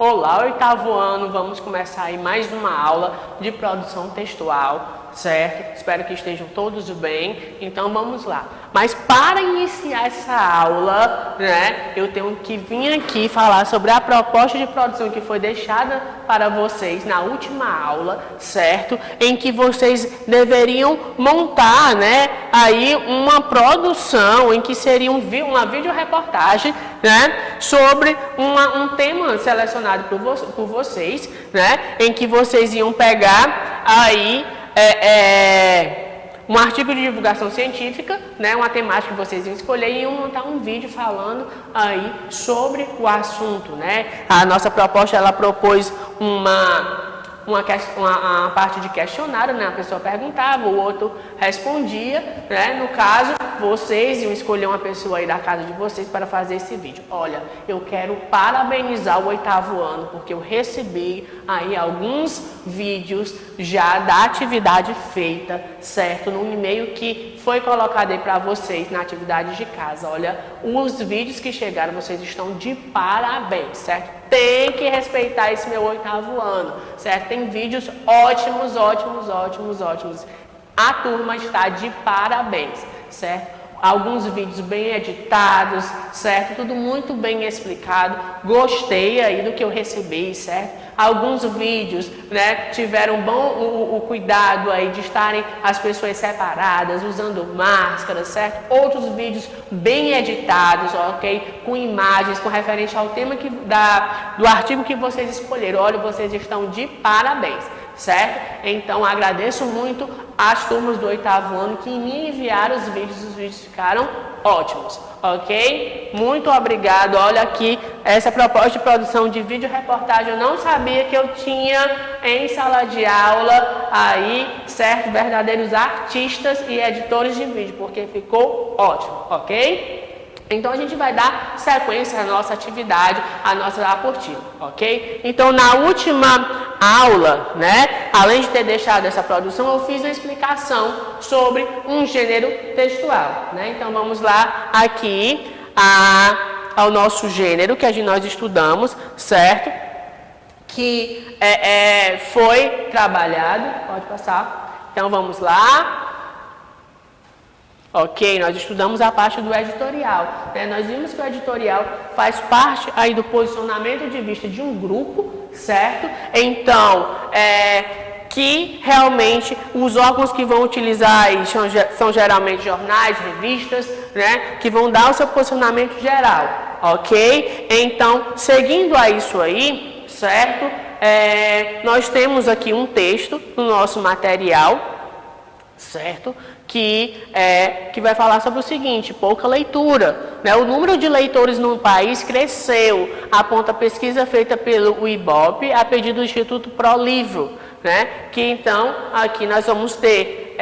Olá, oitavo ano, vamos começar aí mais uma aula de produção textual, certo? Espero que estejam todos bem, então vamos lá. Mas para iniciar essa aula, né, eu tenho que vir aqui falar sobre a proposta de produção que foi deixada para vocês na última aula, certo? Em que vocês deveriam montar, né, aí uma produção em que seria uma videoreportagem, né, sobre um tema selecionado por vocês, né, em que vocês iam pegar aí um artigo de divulgação científica, né, uma temática que vocês iam escolher e iam montar um vídeo falando aí sobre o assunto, né. A nossa proposta, ela propôs uma parte de questionário, né, a pessoa perguntava, o outro respondia, né, no caso, vocês iam escolher uma pessoa aí da casa de vocês para fazer esse vídeo. Olha, eu quero parabenizar o oitavo ano, porque eu recebi aí alguns vídeos já da atividade feita, certo? No e-mail que foi colocado aí para vocês na atividade de casa. Olha, os vídeos que chegaram, vocês estão de parabéns, certo? Tem que respeitar esse meu oitavo ano, certo? Tem vídeos ótimos, ótimos, ótimos, ótimos. A turma está de parabéns, certo? Alguns vídeos bem editados, certo? Tudo muito bem explicado. Gostei aí do que eu recebi, certo? Alguns vídeos, né, tiveram o cuidado aí de estarem as pessoas separadas, usando máscaras, certo? Outros vídeos bem editados, ok? Com imagens, com referência ao tema do artigo que vocês escolheram. Olha, vocês estão de parabéns, certo? Então, agradeço muito as turmas do oitavo ano que me enviaram os vídeos ficaram ótimos, ok? Muito obrigado. Olha aqui, essa proposta de produção de vídeo reportagem, eu não sabia que eu tinha em sala de aula aí, certo? Verdadeiros artistas e editores de vídeo, porque ficou ótimo, ok? Então, a gente vai dar sequência à nossa atividade, à nossa apostila, ok? Então, na última aula, né, além de ter deixado essa produção, eu fiz a explicação sobre um gênero textual, né? Então, vamos lá aqui ao nosso gênero que nós estudamos, certo? Que foi trabalhado, pode passar. Então, vamos lá. Ok, nós estudamos a parte do editorial, né? Nós vimos que o editorial faz parte aí do posicionamento de vista de um grupo, certo? Então, que realmente os órgãos que vão utilizar aí são geralmente jornais, revistas, né? Que vão dar o seu posicionamento geral, ok? Então, seguindo a isso aí, certo? Nós temos aqui um texto no nosso material, certo? Que vai falar sobre o seguinte: pouca leitura, né? O número de leitores no país cresceu, aponta a pesquisa feita pelo IBOP a pedido do Instituto ProLivro, né? Que então aqui nós vamos ter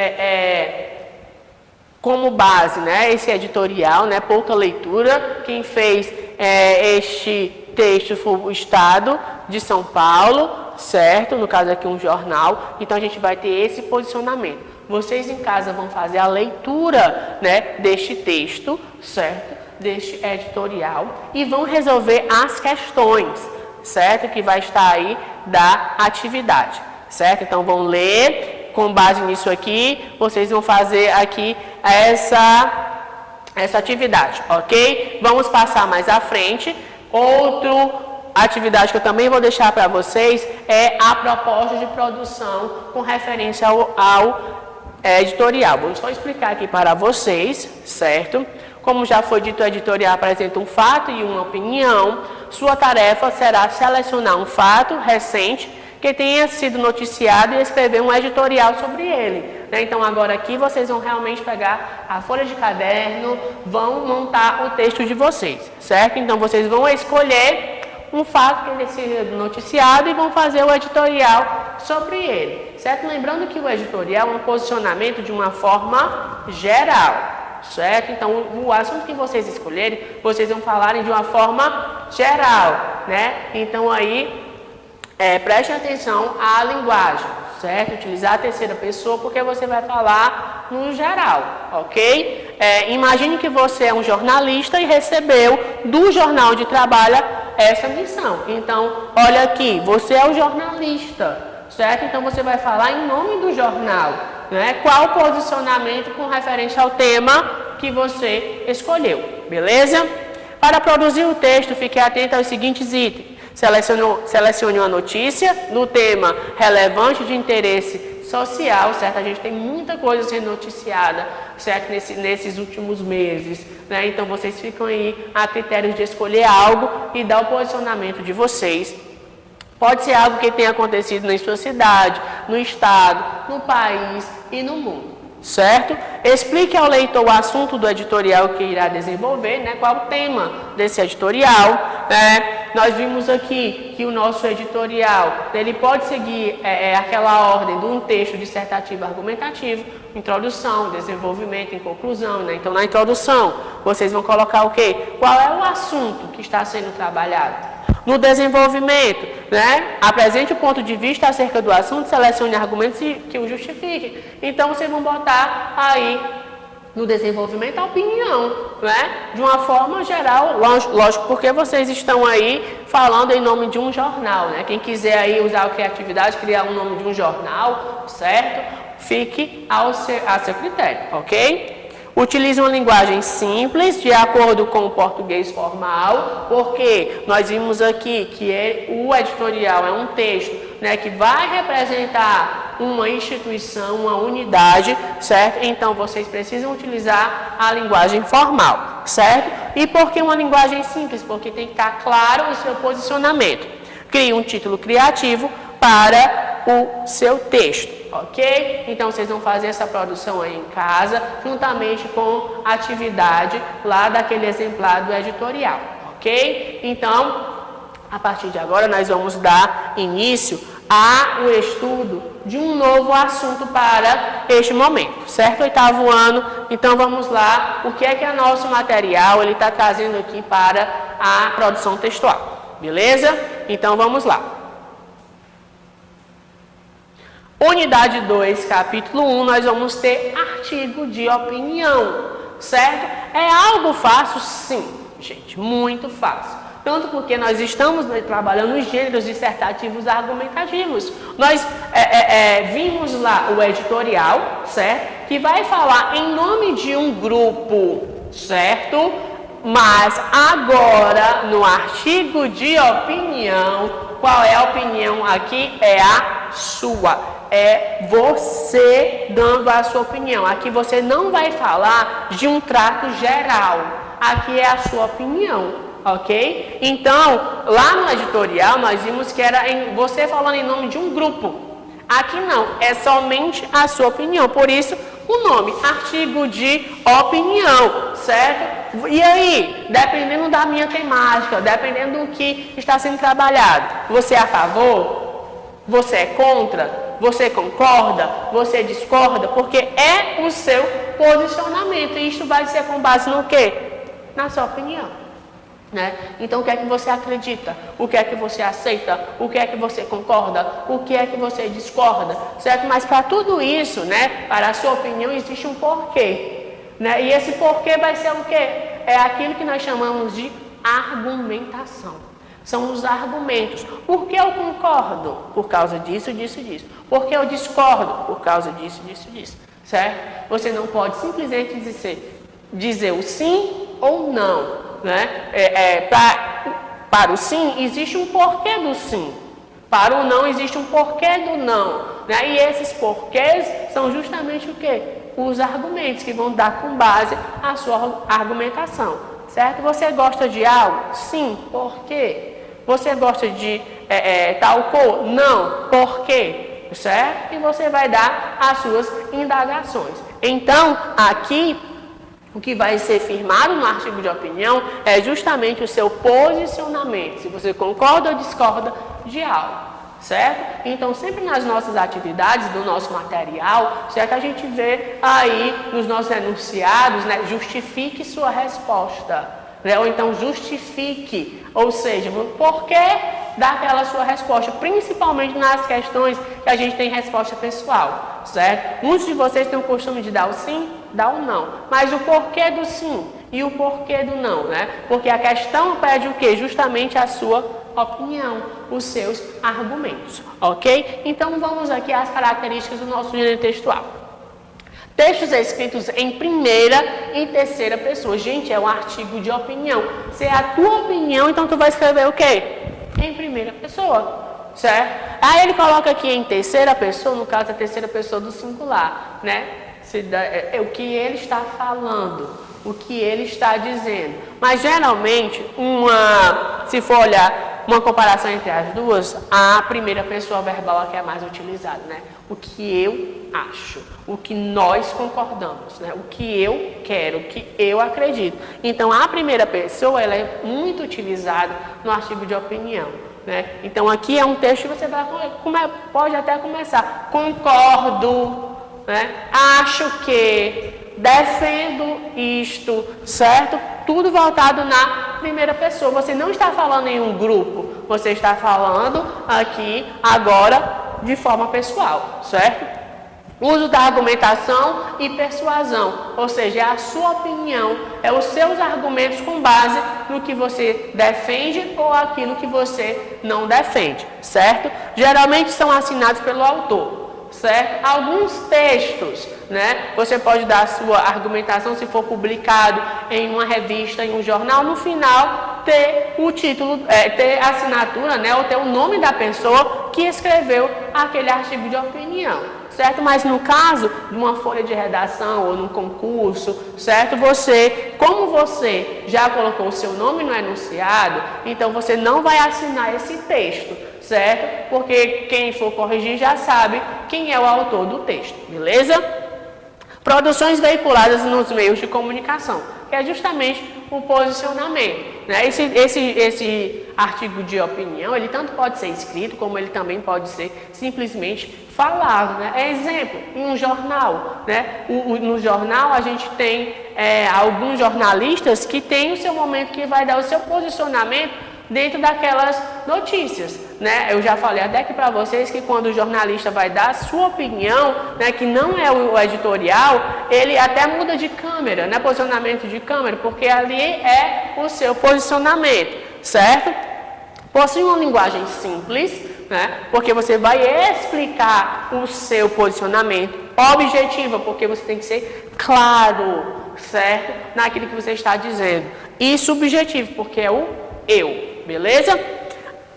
como base, né, esse editorial, né, pouca leitura. Quem fez este texto foi o Estado de São Paulo, certo? No caso aqui um jornal. Então a gente vai ter esse posicionamento. Vocês em casa vão fazer a leitura, né, deste texto, certo? Deste editorial e vão resolver as questões, certo? Que vai estar aí da atividade, certo? Então vão ler, com base nisso aqui, vocês vão fazer aqui essa atividade, ok? Vamos passar mais à frente. Outra atividade que eu também vou deixar para vocês é a proposta de produção com referência ao editorial. Vou só explicar aqui para vocês, certo? Como já foi dito, o editorial apresenta um fato e uma opinião. Sua tarefa será selecionar um fato recente que tenha sido noticiado e escrever um editorial sobre ele, né? Então, agora aqui vocês vão realmente pegar a folha de caderno, vão montar o texto de vocês, certo? Então, vocês vão escolher um fato que tenha sido noticiado e vão fazer o editorial sobre ele, certo? Lembrando que o editorial é um posicionamento de uma forma geral, certo? Então, o assunto que vocês escolherem, vocês vão falarem de uma forma geral, né? Então, aí, prestem atenção à linguagem, certo? Utilizar a terceira pessoa porque você vai falar no geral, ok? Imagine que você é um jornalista e recebeu do jornal de trabalho essa missão. Então, olha aqui, você é o jornalista, certo? Então, você vai falar em nome do jornal, né? Qual o posicionamento com referência ao tema que você escolheu, beleza? Para produzir o texto, fique atento aos seguintes itens. Selecione uma notícia no tema relevante de interesse social, certo? A gente tem muita coisa sendo noticiada, certo? Nesses últimos meses, né? Então, vocês ficam aí a critério de escolher algo e dar o posicionamento de vocês. Pode ser algo que tenha acontecido em sua cidade, no estado, no país e no mundo, certo? Explique ao leitor o assunto do editorial que irá desenvolver, né? Qual o tema desse editorial, né? Nós vimos aqui que o nosso editorial, ele pode seguir aquela ordem de um texto dissertativo argumentativo, introdução, desenvolvimento e conclusão, né? Então, na introdução, vocês vão colocar o quê? Qual é o assunto que está sendo trabalhado? No desenvolvimento, né? Apresente o ponto de vista acerca do assunto, selecione argumentos que o justifiquem. Então, vocês vão botar aí no desenvolvimento a opinião, né? De uma forma geral, lógico, porque vocês estão aí falando em nome de um jornal, né? Quem quiser aí usar a criatividade, criar um nome de um jornal, certo? Fique a seu critério, ok? Utilize uma linguagem simples, de acordo com o português formal, porque nós vimos aqui que o editorial é um texto, né, que vai representar uma instituição, uma unidade, certo? Então, vocês precisam utilizar a linguagem formal, certo? E por que uma linguagem simples? Porque tem que estar claro o seu posicionamento. Crie um título criativo para o seu texto. Ok? Então, vocês vão fazer essa produção aí em casa, juntamente com a atividade lá daquele exemplar do editorial. Ok? Então, a partir de agora, nós vamos dar início ao estudo de um novo assunto para este momento, certo? Oitavo ano. Então, vamos lá. O que é o nosso material ele está trazendo aqui para a produção textual? Beleza? Então, vamos lá. Unidade 2, capítulo 1, nós vamos ter artigo de opinião, certo? É algo fácil? Sim, gente, muito fácil. Tanto porque nós estamos trabalhando os gêneros dissertativos argumentativos. Nós vimos lá o editorial, certo? Que vai falar em nome de um grupo, certo? Mas agora, no artigo de opinião, qual é a opinião aqui? É a sua. É você dando a sua opinião. Aqui você não vai falar de um trato geral. Aqui é a sua opinião, ok? Então, lá no editorial, nós vimos que era você falando em nome de um grupo. Aqui não, é somente a sua opinião. Por isso, o nome, artigo de opinião, certo? E aí, dependendo da minha temática, dependendo do que está sendo trabalhado, você é a favor? Você é contra? Você concorda? Você discorda? Porque é o seu posicionamento. E isso vai ser com base no quê? Na sua opinião, né? Então, o que é que você acredita? O que é que você aceita? O que é que você concorda? O que é que você discorda? Certo? Mas para tudo isso, né? Para a sua opinião, existe um porquê, né? E esse porquê vai ser o quê? É aquilo que nós chamamos de argumentação. São os argumentos. Por que eu concordo? Por causa disso, disso, disso. Por que eu discordo? Por causa disso, disso, disso. Certo? Você não pode simplesmente dizer o sim ou não, né? Para o sim, existe um porquê do sim. Para o não, existe um porquê do não, né? E esses porquês são justamente o quê? Os argumentos que vão dar com base a sua argumentação, certo? Você gosta de algo? Sim. Por quê? Você gosta de tal cor? Não. Por quê? Certo? E você vai dar as suas indagações. Então, aqui, o que vai ser firmado no artigo de opinião é justamente o seu posicionamento. Se você concorda ou discorda de algo, certo? Então, sempre nas nossas atividades, do nosso material, certo? A gente vê aí nos nossos enunciados, né? Justifique sua resposta, né? Ou então justifique, ou seja, por que dar aquela sua resposta, principalmente nas questões que a gente tem resposta pessoal, certo? Muitos de vocês têm o costume de dar o sim, dar o não, mas o porquê do sim E o porquê do não, né? Porque a questão pede o quê? Justamente a sua opinião, os seus argumentos, ok? Então vamos aqui às características do nosso gênero textual. Textos escritos em primeira e terceira pessoa. Gente, é um artigo de opinião. Se é a tua opinião, então tu vai escrever o quê? Em primeira pessoa, certo? Aí ele coloca aqui em terceira pessoa, no caso a terceira pessoa do singular, né? O que ele está falando, o que ele está dizendo. Mas geralmente, se for olhar uma comparação entre as duas, a primeira pessoa verbal aqui é mais utilizada, né? O que eu acho, o que nós concordamos, né? O que eu quero, o que eu acredito. Então, a primeira pessoa, ela é muito utilizada no artigo de opinião, né? Então, aqui é um texto que você pode até começar. Concordo, né? Acho que, defendo isto, certo? Tudo voltado na primeira pessoa. Você não está falando em um grupo, você está falando aqui agora de forma pessoal, certo? Uso da argumentação e persuasão, ou seja, é a sua opinião, é os seus argumentos com base no que você defende ou aquilo que você não defende, certo? Geralmente são assinados pelo autor, certo? Alguns textos, né? Você pode dar a sua argumentação se for publicado em uma revista, em um jornal, no final ter o título, ter a assinatura, né? Ou ter o nome da pessoa que escreveu aquele artigo de opinião, certo? Mas no caso de uma folha de redação ou num concurso, certo? Como você já colocou o seu nome no enunciado, então você não vai assinar esse texto, certo? Porque quem for corrigir já sabe quem é o autor do texto, beleza? Produções veiculadas nos meios de comunicação, que é justamente o posicionamento, né? Esse artigo de opinião, ele tanto pode ser escrito, como ele também pode ser simplesmente falado, né? Exemplo, em um jornal, né? No jornal a gente tem alguns jornalistas que têm o seu momento que vai dar o seu posicionamento dentro daquelas notícias, né? Eu já falei até aqui para vocês que quando o jornalista vai dar a sua opinião, né, que não é o editorial, ele até muda de câmera, né, posicionamento de câmera, porque ali é o seu posicionamento, certo? Possui uma linguagem simples, né, porque você vai explicar o seu posicionamento, objetiva, porque você tem que ser claro, certo, naquilo que você está dizendo, e subjetivo, porque é o eu. Beleza?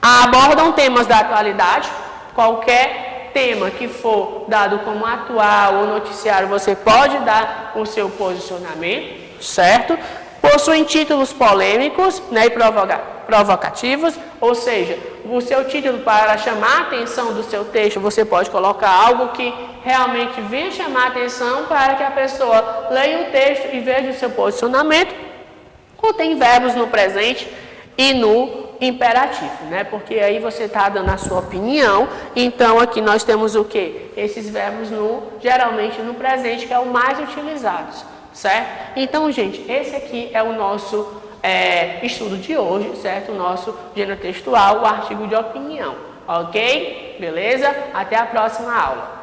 Abordam temas da atualidade, qualquer tema que for dado como atual ou noticiário, você pode dar o seu posicionamento, certo? Possuem títulos polêmicos, né, e provocativos, ou seja, o seu título para chamar a atenção do seu texto, você pode colocar algo que realmente venha chamar a atenção para que a pessoa leia o texto e veja o seu posicionamento. Contém verbos no presente e no imperativo, né? Porque aí você está dando a sua opinião. Então aqui nós temos o quê? Esses verbos geralmente no presente, que é o mais utilizado, certo? Então, gente, esse aqui é o nosso estudo de hoje, certo? O nosso gênero textual, o artigo de opinião, ok? Beleza? Até a próxima aula.